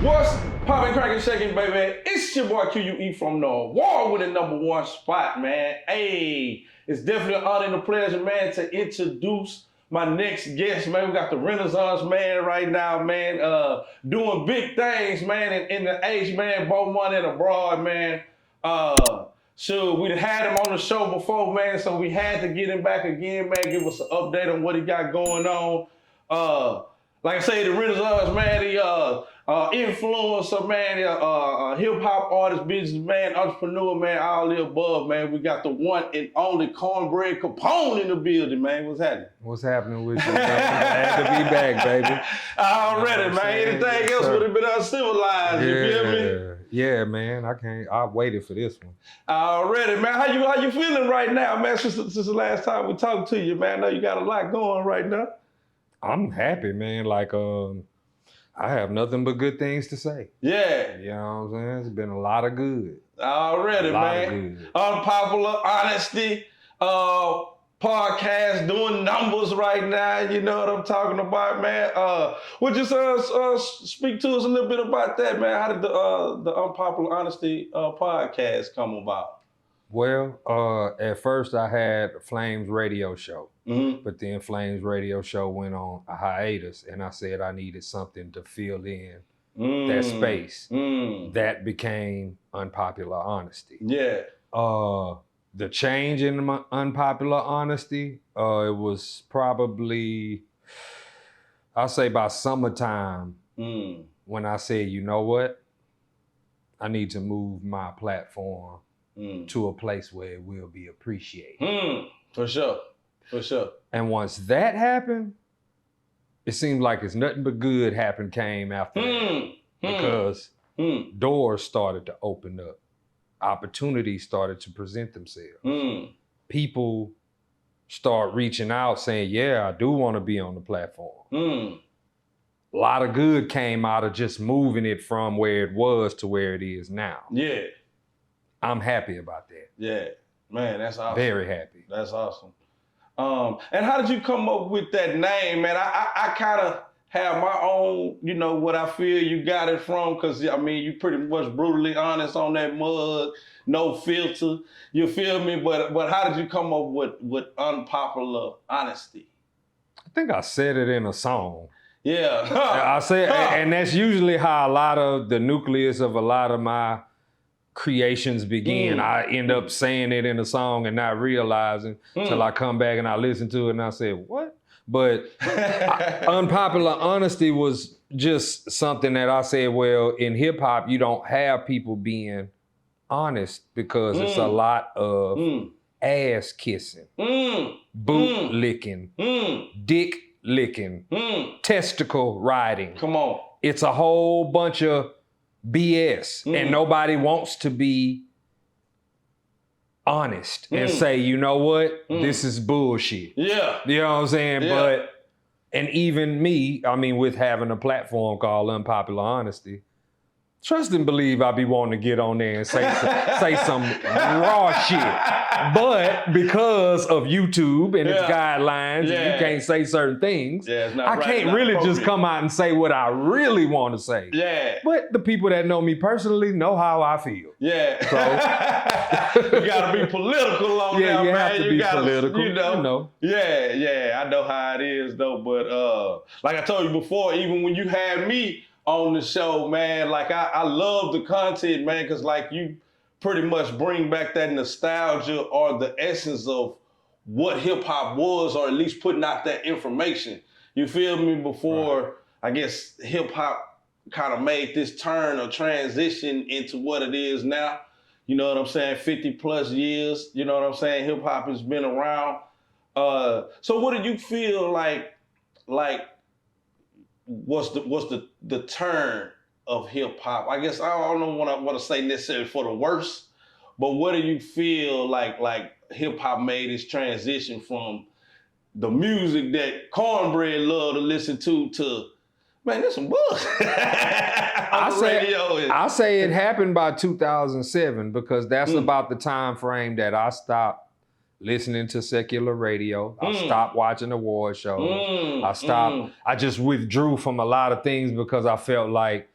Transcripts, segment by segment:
What's poppin', crackin', shaking, baby? It's your boy Q.U.E from the award-winning #1 spot, man. Hey, it's definitely an honor and a pleasure, man, to introduce my next guest, man. We got the Renaissance man right now, man, doing big things, man, in the H, man, both money and abroad, man. Sure, we'd had him on the show before, man, so we had to get him back again, man, give us an update on what he got going on. Like I say, the Renaissance man, the influencer, man, hip-hop artist, businessman, entrepreneur, man, all the above, man. We got the one and only Kornbread Capone in the building, man. What's happening? What's happening with you, man? Glad to be back, baby. Already, man. Anything else would have been uncivilized, you feel me? Yeah, man. I waited for this one. Already, man. How you feeling right now, man, since the last time we talked to you, man? I know you got a lot going right now. I'm happy, man. Like, I have nothing but good things to say. Yeah. You know what I'm saying? It's been a lot of good. Already, man. Unpopular Honesty podcast doing numbers right now. You know what I'm talking about, man. Would you speak to us a little bit about that, man? How did the Unpopular Honesty podcast come about? Well, at first I had Flames radio show, Mm-hmm. but then Flames radio show went on a hiatus, and I said I needed something to fill in that space. That became Unpopular Honesty. Yeah. The change in my Unpopular Honesty, it was probably, I'll say by summertime, when I said, you know what? I need to move my platform to a place where it will be appreciated. For sure. For sure. And once that happened, it seemed like it's nothing but good came after that. Because doors started to open up. Opportunities started to present themselves. People start reaching out saying, yeah, I do want to be on the platform. A lot of good came out of just moving it from where it was to where it is now. Yeah. I'm happy about that. Yeah. Man, that's awesome. Very happy. That's awesome. And how did you come up with that name, man? I kind of have my own, you know, what I feel you got it from, because, I mean, you pretty much brutally honest on that mug, no filter, you feel me? But how did you come up with Unpopular Honesty? I think I said it in a song. Yeah. I said, and that's usually how a lot of the nucleus of a lot of my creations begin. I end up saying it in a song and not realizing till I come back and I listen to it and I say, what? But Unpopular Honesty was just something that I said, well, in hip hop, you don't have people being honest because it's a lot of ass kissing, boot licking, dick licking, testicle riding. Come on. It's a whole bunch of BS, and nobody wants to be honest and say, you know what, this is bullshit. Yeah. You know what I'm saying? Yeah. And even me, I mean, with having a platform called Unpopular Honesty, trust and believe I be wanting to get on there and say some raw shit. But because of YouTube and its guidelines, and you can't say certain things, I can't really just come out and say what I really want to say. Yeah. But the people that know me personally know how I feel. Yeah. So you gotta be political on that, man. You have to be political. You know. Yeah, I know how it is though. But like I told you before, even when you had me on the show, man, like I love the content, man, because like you pretty much bring back that nostalgia or the essence of what hip hop was, or at least putting out that information. You feel me? Before, I guess hip hop kind of made this turn or transition into what it is now. You know what I'm saying? 50 plus years, you know what I'm saying? Hip hop has been around. So what do you feel like what's the turn of hip hop? I guess I don't want to say necessarily for the worst, but what do you feel like hip hop made its transition from the music that Kornbread loved to listen to man, there's some bugs. I say it happened by 2007 because that's about the time frame that I stopped listening to secular radio. I stopped watching award shows. I just withdrew from a lot of things because I felt like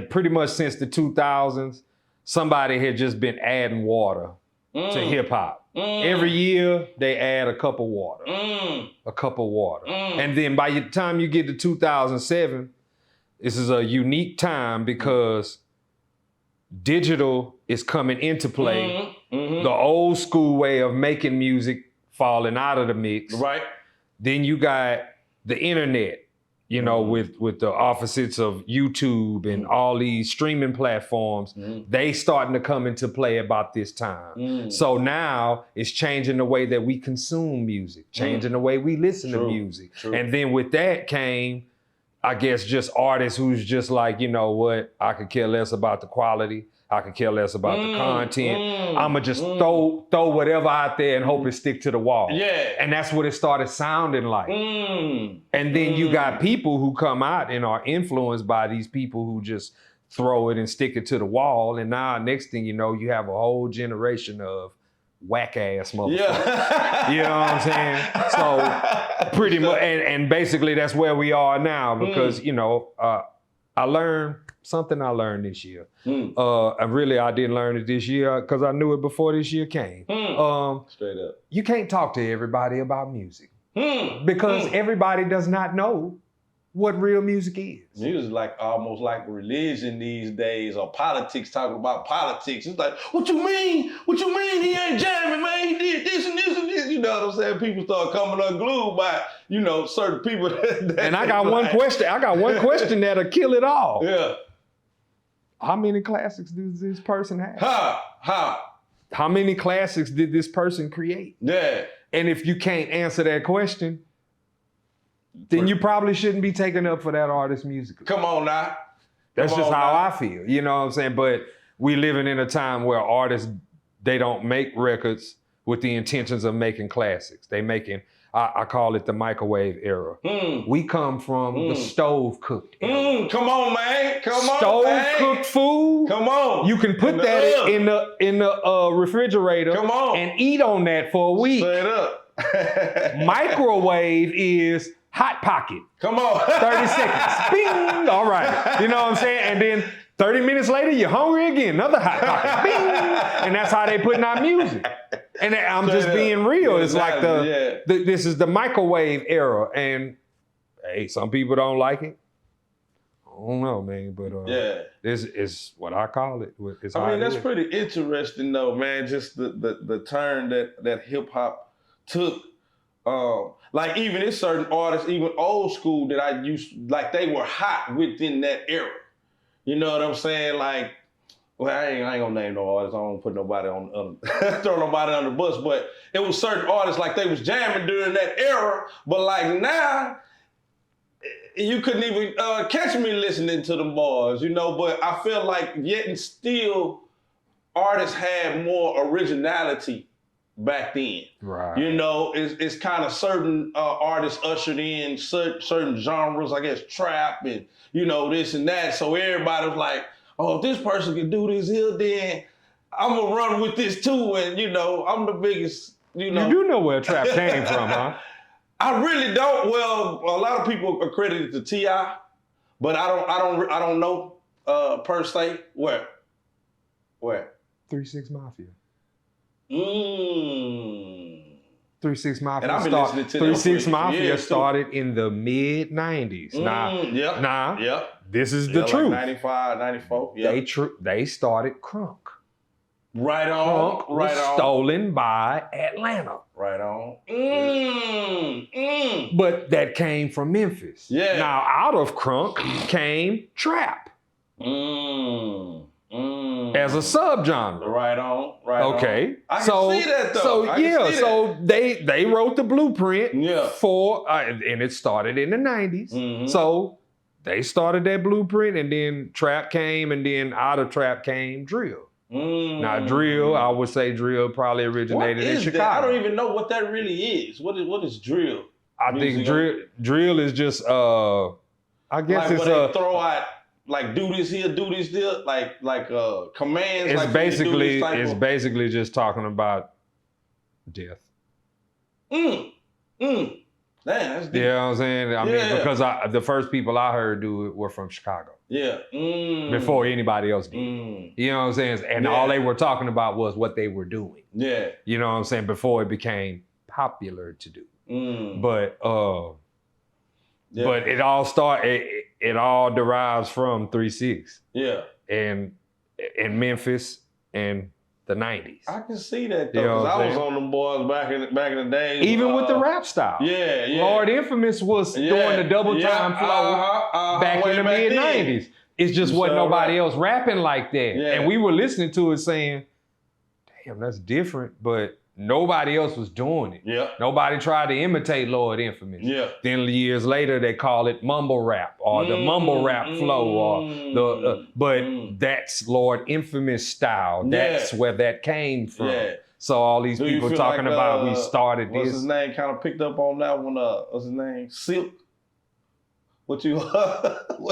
pretty much since the 2000s, somebody had just been adding water to hip hop. Every year they add a cup of water, a cup of water. And then by the time you get to 2007, this is a unique time because digital is coming into play. The old school way of making music falling out of the mix. Right. Then you got the internet, you know, with the opposites of YouTube and all these streaming platforms. They starting to come into play about this time. So now it's changing the way that we consume music, changing the way we listen to music. And then with that came, I guess, just artists who's just like, you know what, I could care less about the quality. I could care less about the content. I'ma just throw whatever out there and hope it stick to the wall. Yeah. And that's what it started sounding like. And then you got people who come out and are influenced by these people who just throw it and stick it to the wall. And now next thing you know, you have a whole generation of whack ass motherfuckers. Yeah. You know what I'm saying? So pretty much, and basically that's where we are now because, you know, I learned this year. I didn't learn it this year because I knew it before this year came. Straight up. You can't talk to everybody about music because everybody does not know what real music is. Music is like almost like religion these days, or politics, talking about politics. It's like, what you mean? What you mean he ain't jamming, man? He did this and this and this. You know what I'm saying? People start coming unglued by, you know, certain people. And I got one question. I got one question that'll kill it all. Yeah. How many classics does this person have? How many classics did this person create? Yeah. And if you can't answer that question, then you probably shouldn't be taking up for that artist musically. Come on now. That's just how I feel. You know what I'm saying? But we living in a time where artists, they don't make records with the intentions of making classics. They making, I call it the microwave era. We come from the stove cooked era. Come on, man. Come on, stove cooked food. Come on. You can put that in the refrigerator. Come on. And eat on that for a week. Straight up. Microwave is Hot Pocket. Come on. 30 seconds. Bing. All right. You know what I'm saying? And then 30 minutes later, you're hungry again. Another Hot Pocket. Bing. And that's how they putting out music. And I'm just being real. It's like this is the microwave era. And hey, some people don't like it. I don't know, man. But this is what I call it. I mean, that's pretty interesting though, man. Just the turn that hip hop took. Like even in certain artists, even old school that I used, like they were hot within that era. You know what I'm saying? Like, well, I ain't gonna name no artists. I don't put nobody on, throw nobody on the bus. But it was certain artists like they was jamming during that era. But like now, you couldn't even catch me listening to them bars, you know. But I feel like yet and still, artists had more originality back then. Right. You know, it's kind of certain artists ushered in certain genres, I guess trap and, you know, this and that. So everybody was like, oh, if this person can do this here, then I'm going to run with this too. And, you know, I'm the biggest, you know. You do know where trap came from, huh? I really don't. Well, a lot of people accredit it to T.I., but I don't know per se. Where? 3-6 Mafia. 3-6 Mafia. And I've been listening to 3-6 Mafia started in the mid 90s. This is the truth. Like 95, 94. Yeah. They started crunk. Right on. Crunk was stolen by Atlanta. Right on. But that came from Memphis. Yeah. Now out of crunk came trap. As a subgenre. Right on. Okay. I can see that though. So they wrote the blueprint for, and it started in the 90s. So they started that blueprint, and then trap came, and then out of trap came drill. Now drill, I would say drill probably originated in Chicago. That? I don't even know what that really is. What is drill? I think drill is just I guess like it's they throw out. Like do this here, do this there, like commands. It's like basically just talking about death. Like Damn, that's deep. You know what I'm saying? I mean, because the first people I heard do it were from Chicago. Yeah. Before anybody else did. You know what I'm saying? And all they were talking about was what they were doing. Yeah. You know what I'm saying? Before it became popular to do. But it all derives from 3-6. Yeah. And in Memphis and the 90s. I can see that though, because I was on them boys back in the day. Even with the rap style. Yeah. Lord Infamous was doing the double time flow back in the mid 90s. It's just wasn't nobody else rapping like that. Yeah. And we were listening to it saying, damn, that's different, but nobody else was doing it. Yeah. Nobody tried to imitate Lord Infamous. Yeah. Then years later, they call it mumble rap or the mumble rap flow or but that's Lord Infamous style. That's where that came from. Yeah. So all these people talking like, about we started what's this. His name kind of picked up on that one. What's his name? Silk. What you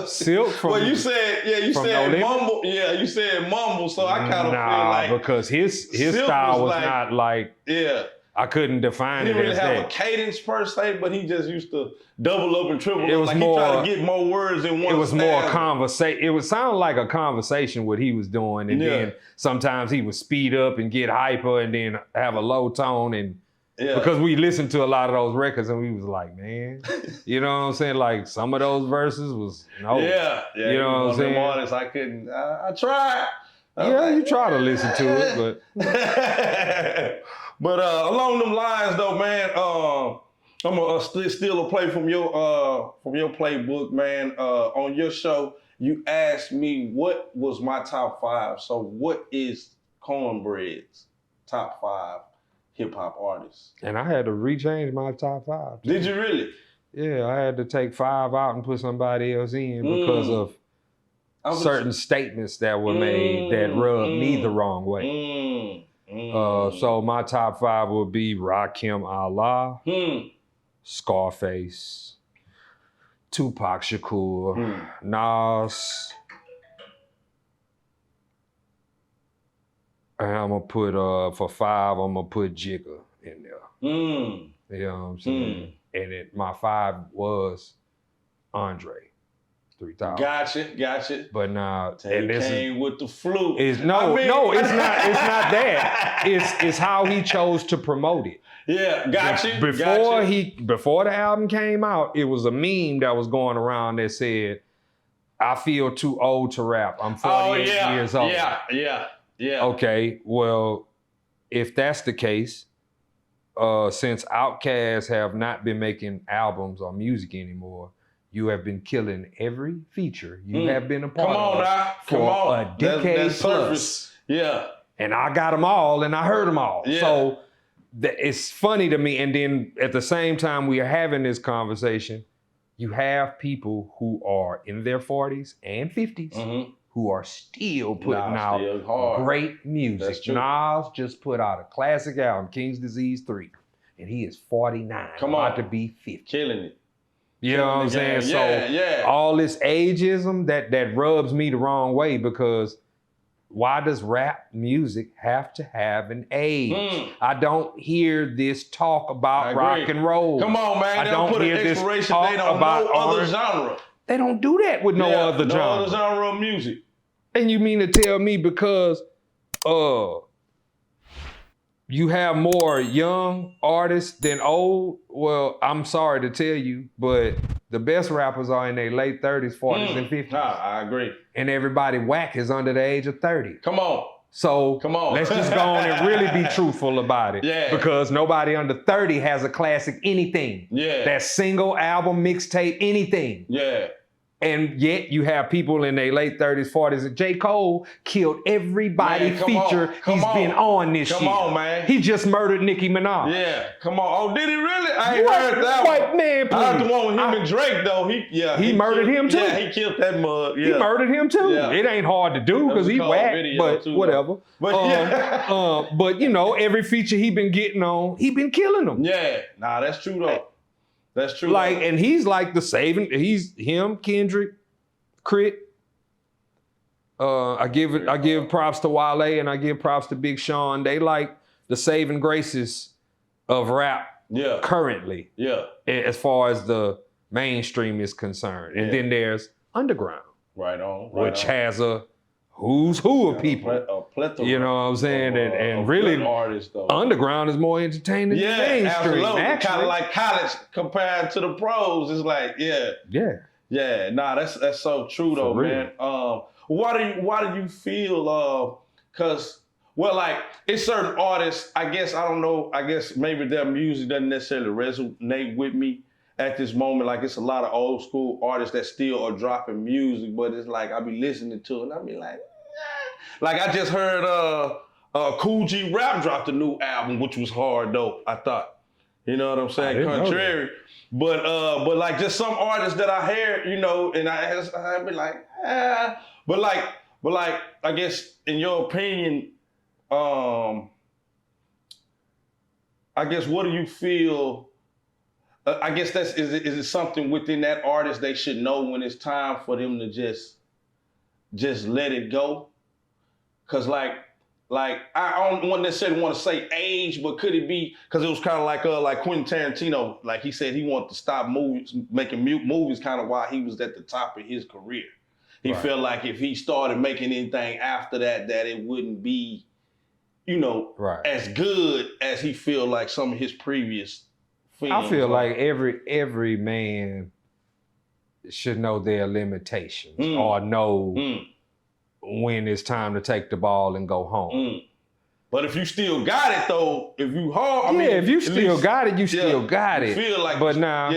Silk from? Well, you said mumble. Yeah, you said mumble. So I kind of feel like because his style was not like I couldn't define it. He didn't really have that. a cadence per se, but he just used to double up and triple. It was like more. He tried to get more words in one. It was more conversation. It would sound like a conversation what he was doing, and then sometimes he would speed up and get hyper, and then have a low tone and. Yeah. Because we listened to a lot of those records and we was like, man, you know what I'm saying? Like some of those verses was no. Yeah. You know what I'm saying? Artists, I couldn't. I tried. You try to listen to it, but. But along them lines though, man, I'm gonna steal a play from your playbook, man. On your show, you asked me what was my top 5. So what is Kornbread's top 5? Hip-hop artists. And I had to rechange my top 5. Did you really? Yeah, I had to take 5 out and put somebody else in because of certain statements that were made that rubbed me the wrong way. So my top 5 would be Rakim Allah, Scarface, Tupac Shakur, Nas, and I'm gonna put for 5, I'm gonna put Jigga in there. You know what I'm saying? And my 5 was Andre 3000. Gotcha. But now, and this came with the flute. It's not that. It's how he chose to promote it. Yeah, gotcha. Before the album came out, it was a meme that was going around that said, "I feel too old to rap. I'm 48 years old." Yeah. Okay, well, if that's the case, since Outkast have not been making albums or music anymore, you have been killing every feature you have been a part of for a decade plus. Yeah. And I got them all and I heard them all. Yeah. So it's funny to me. And then at the same time we are having this conversation, you have people who are in their 40s and 50s who are still putting out great music. Nas just put out a classic album, King's Disease 3, and he is 49, about to be 50. Killing it. You know what I'm saying? So all this ageism, that rubs me the wrong way because why does rap music have to have an age? I don't hear this talk about rock and roll. Come on, man. They don't put an expiration date on no other genre. They don't do that with no other genre. No other genre of music. And you mean to tell me because you have more young artists than old? Well, I'm sorry to tell you, but the best rappers are in their late 30s, 40s, and 50s. I agree. And everybody whack is under the age of 30. Come on. So let's just go on and really be truthful about it. Yeah. Because nobody under 30 has a classic anything. Yeah. That single album, mixtape, anything. Yeah. And yet you have people in their late 30s, 40s. And J. Cole killed every feature he's been on this year. Come on, man. He just murdered Nicki Minaj. Yeah, come on. Oh, did he really? I ain't heard that one. Man, please. I heard the one with him and Drake, though. He murdered him, too. Yeah, he killed that mug. Yeah. He murdered him, too. Yeah. It ain't hard to do because he whack, but too, whatever. But, you know, every feature he been getting on, he been killing them. Yeah. Nah, that's true, though. That's true. Like, and he's like the saving. He's him, Kendrick, Crit. I give props to Wale and I give props to Big Sean. They like the saving graces of rap Yeah. Currently. Yeah. As far as the mainstream is concerned. And then there's underground. Right on. Which has a who's who of people. A plethora. You know what I'm saying? And really, artists, though. underground is more entertaining than mainstream. Absolutely. Actually. Kind of like college compared to the pros. It's like, yeah. Nah, that's so true though, man. Why do you feel? Cause like it's certain artists. I guess I don't know. I guess maybe their music doesn't necessarily resonate with me at this moment. Like it's a lot of old school artists that still are dropping music, but it's like I be listening to it and I be like, like I just heard Q.U.E Rap dropped a new album, which was hard though. I thought, you know what I'm saying? Contrary, but like just some artists that I hear, you know, and I be like, but like I guess in your opinion, I guess what do you feel? I guess is it something within that artist they should know when it's time for them to just let it go? Cause like I don't necessarily want to say age, but could it be because it was kind of like Quentin Tarantino, like he said he wanted to stop making movies kind of while he was at the top of his career. He felt like if he started making anything after that it wouldn't be, you know, as good as he feel like some of his previous films. I feel like every man should know their limitations or know when it's time to take the ball and go home. But if you still got it though, if you hard, if you still got it, you still got it. Feel like, but now,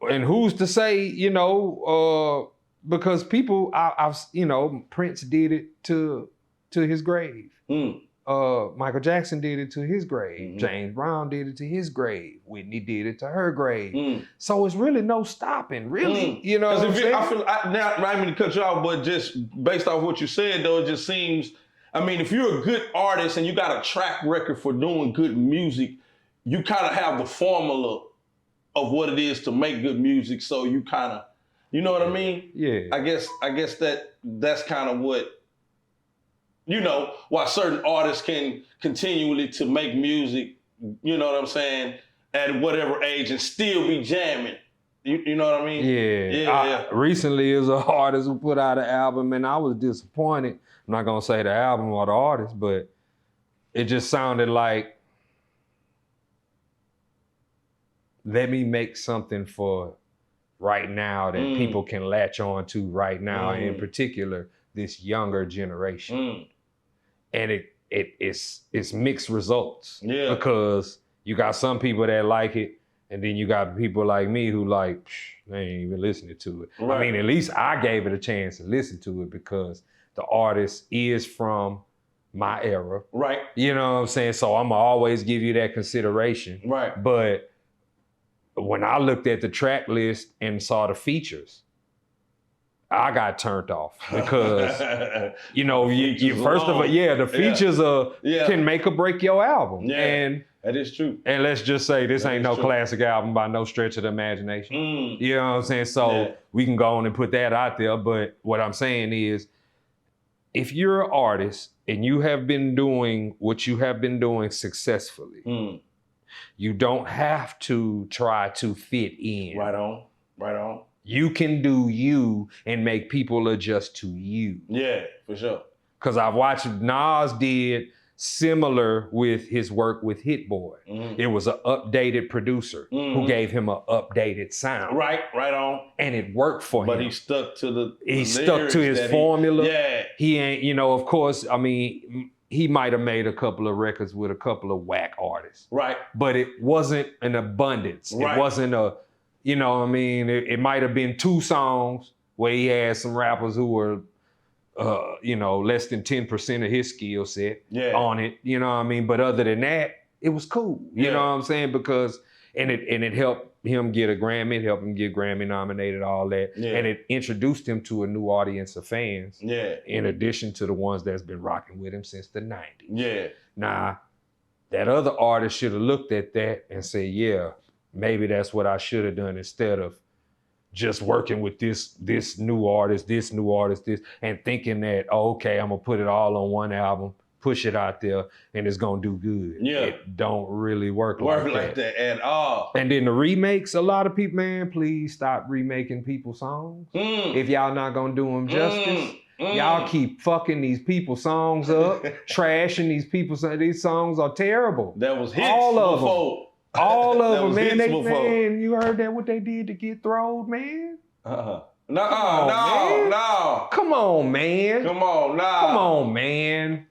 and who's to say, you know, because people, I've you know, Prince did it to his grave. Michael Jackson did it to his grave. James Brown did it to his grave. Whitney did it to her grave. So it's really no stopping, really. You know what I'm saying? I feel now, I mean to cut you off, but just based off what you said, though, it just seems. I mean, if you're a good artist and you got a track record for doing good music, you kind of have the formula of what it is to make good music. So you kind of, you know what I mean? Yeah. I guess that's kind of what. You know, why certain artists can continually to make music, you know what I'm saying, at whatever age and still be jamming. You know what I mean? Yeah. Recently, is an artist who put out an album and I was disappointed. I'm not gonna say the album or the artist, but it just sounded like, let me make something for right now that people can latch on to right now, and in particular, this younger generation. And it's mixed results. Yeah. Because you got some people that like it, and then you got people like me who like, they ain't even listening to it. Right. I mean, at least I gave it a chance to listen to it because the artist is from my era. Right. You know what I'm saying? So I'm gonna always give you that consideration. Right. But when I looked at the track list and saw the features, I got turned off because, you know, you first of all, the features can make or break your album. Yeah, and that is true. And let's just say this ain't no classic album by no stretch of the imagination. You know what I'm saying? So we can go on and put that out there. But what I'm saying is, if you're an artist and you have been doing what you have been doing successfully, you don't have to try to fit in. Right on. You can do you and make people adjust to you. Yeah, for sure. Because I've watched Nas did similar with his work with Hit Boy. It was an updated producer who gave him an updated sound. Right on. And it worked for him. But he stuck to his formula. He ain't, you know, of course, I mean, he might have made a couple of records with a couple of whack artists. Right. But it wasn't an abundance. Right. It wasn't a, you know what I mean? It might have been 2 songs where he had some rappers who were, you know, less than 10% of his skill set on it. You know what I mean? But other than that, it was cool. You know what I'm saying? Because, and it helped him get a Grammy, it helped him get Grammy nominated, all that. Yeah. And it introduced him to a new audience of fans. Yeah. In addition to the ones that's been rocking with him since the 90s. Yeah. Now, that other artist should have looked at that and said, yeah, maybe that's what I should have done instead of just working with this new artist, and thinking that, oh, okay, I'm gonna put it all on one album. push it out there and it's gonna do good. Yeah. It don't really work like that at all. And then the remakes, a lot of people, man, please stop remaking people's songs. If y'all not gonna do them justice, y'all keep fucking these people's songs up, trashing these people's. These songs are terrible. That was hits all of before. them. All of them, man. Man, you heard that what they did to get throwed, man? No. Come on, man. Come on, Come on, man.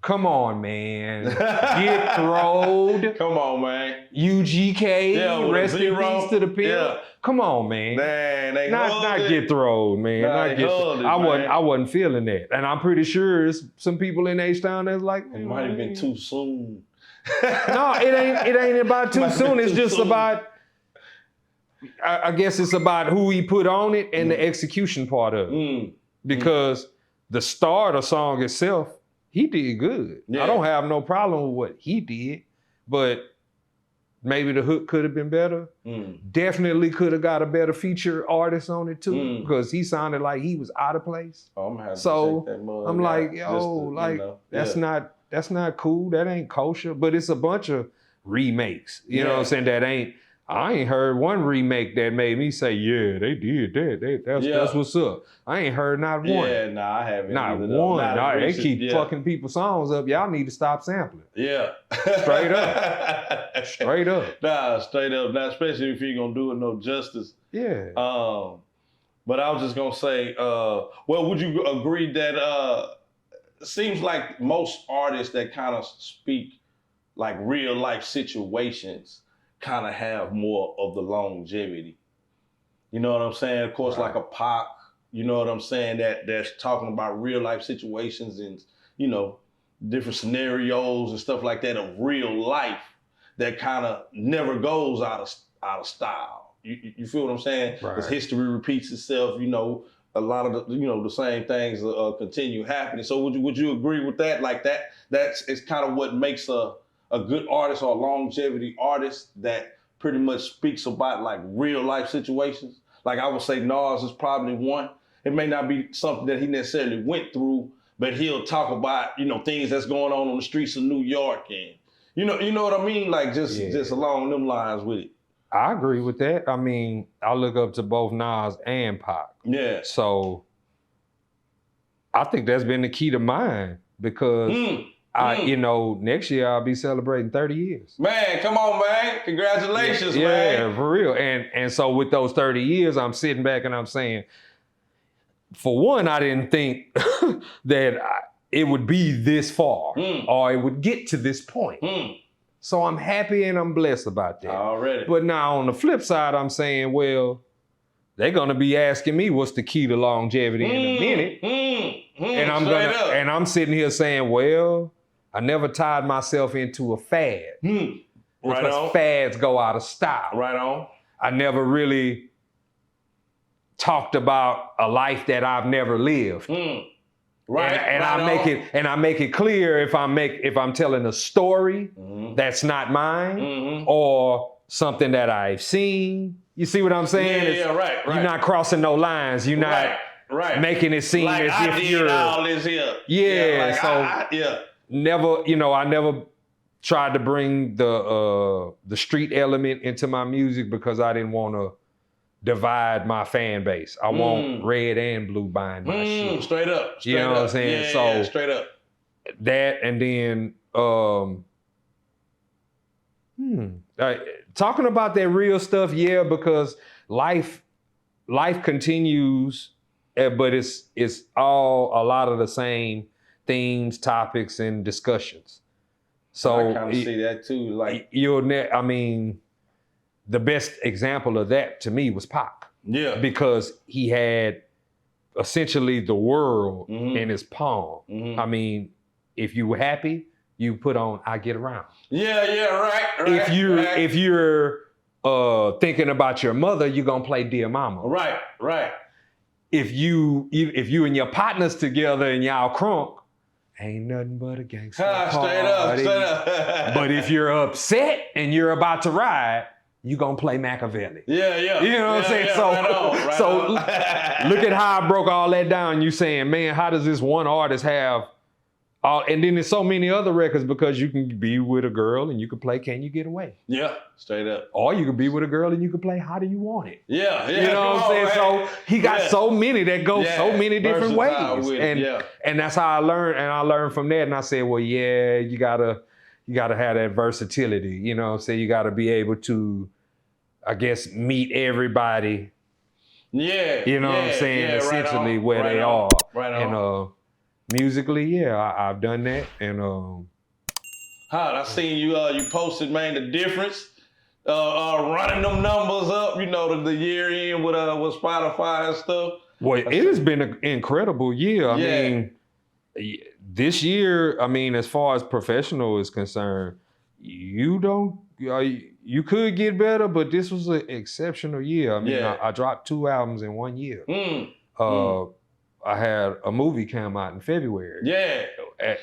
Come on, man. Get throwed. Come on, man. UGK, rest in peace to the pimp. Yeah. Come on, man. Man, they not get throwed, man. I wasn't feeling that. And I'm pretty sure there's some people in H-Town that's like, it might have been too soon. No, it ain't about too soon. It's just about, I guess it's about who he put on it and the execution part of it. Because the start of the song itself, he did good. Yeah. I don't have no problem with what he did, but maybe the hook could have been better. Definitely could have got a better feature artist on it too, because he sounded like he was out of place. Oh, I'm gonna have to so take that mug I'm out like, yo, that's not cool. That ain't kosher. But it's a bunch of remakes. You know what I'm saying? I ain't heard one remake that made me say, yeah, they did that. That's what's up. I ain't heard not one. Yeah, nah, I haven't. Not one. They keep fucking people's songs up. Y'all need to stop sampling. Yeah. Straight up. Straight up. Nah, straight up. Now, especially if you're going to do it no justice. Yeah. But I was just going to say, well, would you agree that it seems like most artists that kind of speak like real life situations kind of have more of the longevity. You know what I'm saying? Of course, like a Pac, you know what I'm saying, that's talking about real life situations and, you know, different scenarios and stuff like that of real life that kind of never goes out of style. You feel what I'm saying? Because history repeats itself, you know, a lot of the, you know, the same things continue happening. So would you agree with that? Like it's kind of what makes a good artist or a longevity artist that pretty much speaks about like real life situations. Like I would say NOS is probably one. It may not be something that he necessarily went through, but he'll talk about, you know, things that's going on the streets of New York and, you know what I mean? Like just along them lines with it. I agree with that. I mean, I look up to both Nas and Pac. Yeah. So I think that's been the key to mine because you know, next year I'll be celebrating 30 years. Man, come on, man. Congratulations, man. Yeah, for real. And so with those 30 years, I'm sitting back and I'm saying, for one, I didn't think that it would be this far or it would get to this point. So I'm happy and I'm blessed about that. Already. But now on the flip side, I'm saying, well, they're gonna be asking me what's the key to longevity in a minute. And I'm sitting here saying, well, I never tied myself into a fad. Because fads go out of style. Right on. I never really talked about a life that I've never lived. Right. And I make it clear if I'm telling a story that's not mine or something that I've seen. You see what I'm saying? Right. You're not crossing no lines. You're not making it seem like as if you're all this here. Never, you know, I never tried to bring the street element into my music because I didn't want to divide my fan base. I want red and blue buying my shit. Straight up. You know what I'm saying? Yeah, straight up. That and then talking about that real stuff, because life continues, but it's all a lot of the same themes, topics, and discussions. So I kind of see that too. Like the best example of that to me was Pac. Yeah. Because he had essentially the world in his palm. I mean, if you were happy, you put on "I Get Around." Right. If you're thinking about your mother, you're gonna play "Dear Mama." Right. If you and your partners together and y'all crunk, ain't nothing but a gangster party. Straight up. But if you're upset and you're about to ride, you gonna play Machiavelli. Yeah. You know what I'm saying? So look at how I broke all that down. You saying, man, how does this one artist have And then there's so many other records because you can be with a girl and you can play Can You Get Away? Yeah, straight up. Or you can be with a girl and you can play How Do You Want It? Yeah. You know what I'm saying? So he got so many that go so many different ways. And that's how I learned. And I learned from that. And I said, well, yeah, you gotta have that versatility. You know what I'm saying? You gotta be able to, I guess, meet everybody. Yeah. You know what I'm saying? Essentially where they are. Right on. And musically, yeah, I've done that. And I seen you posted, man, the difference. Running them numbers up, you know, the year in with Spotify and stuff. Well, it has been an incredible year. I mean, this year, I mean, as far as professional is concerned, you could get better, but this was an exceptional year. I mean, I dropped 2 albums in 1 year. I had a movie come out in February. Yeah.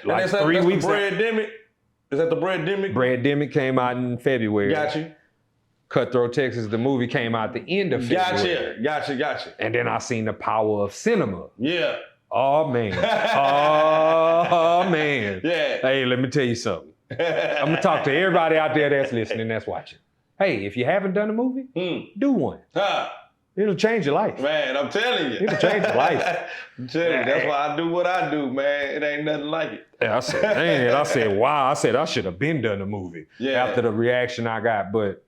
Like 3 weeks. Bread-demic? Is that the Bread-demic? Bread-demic came out in February. Got you. Cutthroat, Texas, the movie came out the end of February. Gotcha. And then I seen The Power of Cinema. Yeah. Oh, man. Oh, man. Yeah. Hey, let me tell you something. I'm going to talk to everybody out there that's listening, that's watching. Hey, if you haven't done a movie, do one. It'll change your life. Man, I'm telling you. It'll change your life. I'm telling you, that's why I do what I do, man. It ain't nothing like it. Yeah, I said, man, wow. I said, I should have been done a movie after the reaction I got. But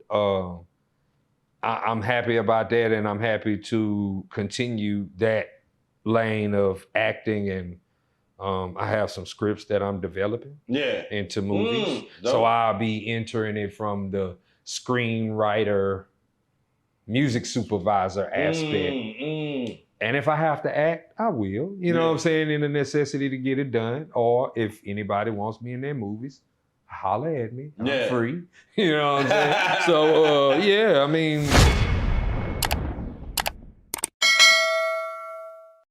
I'm happy about that, and I'm happy to continue that lane of acting. And I have some scripts that I'm developing into movies. So I'll be entering it from the screenwriter, music supervisor aspect. And if I have to act, I will. You know what I'm saying? In the necessity to get it done. Or if anybody wants me in their movies, holler at me. I'm free. You know what I'm saying? So, I mean,